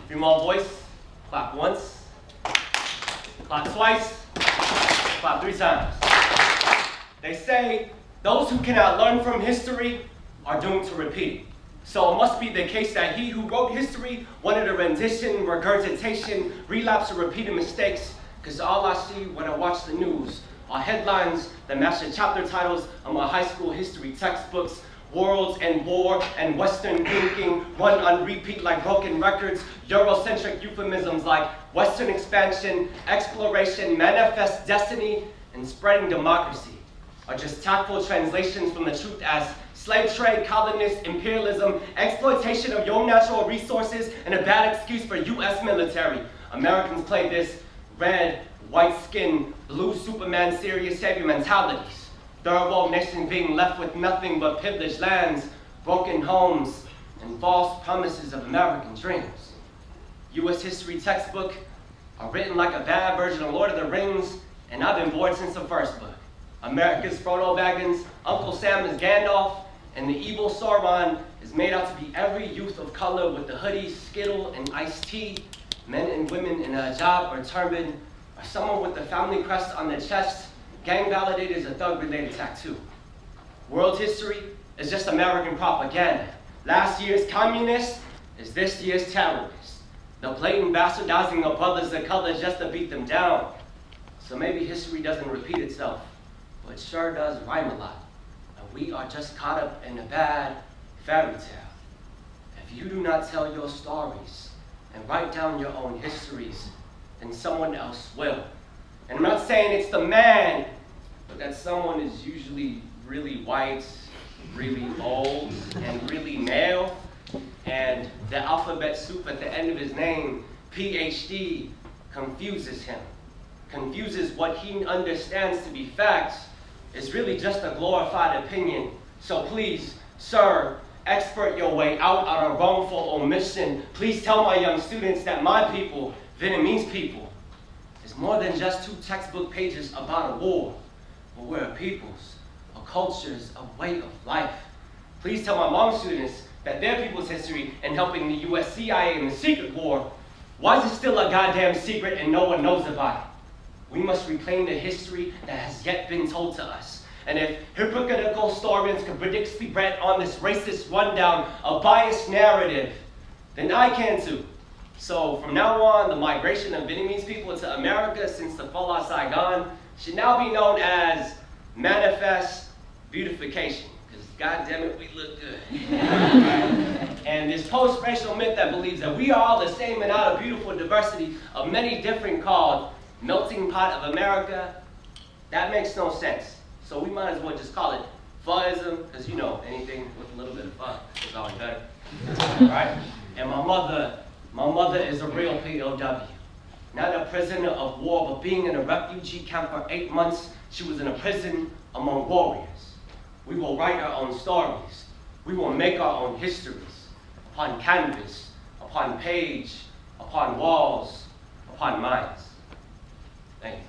Three more voice. Clap once. Clap twice. Clap 3 times. They say those who cannot learn from history are doomed to repeat. So it must be the case that he who wrote history wanted a rendition, regurgitation, relapse, or repeated mistakes, because all I see when I watch the news are headlines that match the chapter titles of my high school history textbooks. Worlds and war and Western thinking run on repeat like broken records. Eurocentric euphemisms like Western expansion, exploration, manifest destiny, and spreading democracy are just tactful translations from the truth as slave trade, colonists, imperialism, exploitation of your natural resources, and a bad excuse for U.S. military. Americans play this red, white skin, blue Superman, serious savior mentalities. Third world nation being left with nothing but privileged lands, broken homes, and false promises of American dreams. U.S. history textbook are written like a bad version of Lord of the Rings, and I've been bored since the first book. America's Frodo Baggins, Uncle Sam is Gandalf, and the evil Sauron is made out to be every youth of color with the hoodie, skittle, and iced tea, men and women in a hijab or turban, or someone with the family crest on their chest. Gang validated is a thug-related tattoo. World history is just American propaganda. Last year's communist is this year's terrorist. The blatant bastardizing of brothers of color just to beat them down. So maybe history doesn't repeat itself, but it sure does rhyme a lot. And we are just caught up in a bad fairy tale. If you do not tell your stories and write down your own histories, then someone else will. And I'm not saying it's the man, but that someone is usually really white, really old, and really male. And the alphabet soup at the end of his name, PhD, confuses him. Confuses what he understands to be facts is really just a glorified opinion. So please, sir, expert your way out on a wrongful omission. Please tell my young students that my people, Vietnamese people, is more than just 2 textbook pages about a war. But we're a peoples, a cultures, a way of life. Please tell my Hmong students that their people's history in helping the US CIA in the secret war, why is it still a goddamn secret and no one knows about it? We must reclaim the history that has yet been told to us. And if hypocritical historians can predict spread on this racist rundown of biased narrative, then I can too. So from now on, the migration of Vietnamese people to America since the fall of Saigon should now be known as manifest beautification, because God damn it, we look good. And this post-racial myth that believes that we are all the same and out of beautiful diversity of many different called melting pot of America, that makes no sense. So we might as well just call it funism, because you know, anything with a little bit of fun is always better. Right? And my mother is a real POW. Not a prisoner of war, but being in a refugee camp for 8 months, she was in a prison among warriors. We will write our own stories. We will make our own histories. Upon canvas, upon page, upon walls, upon minds. Thank you.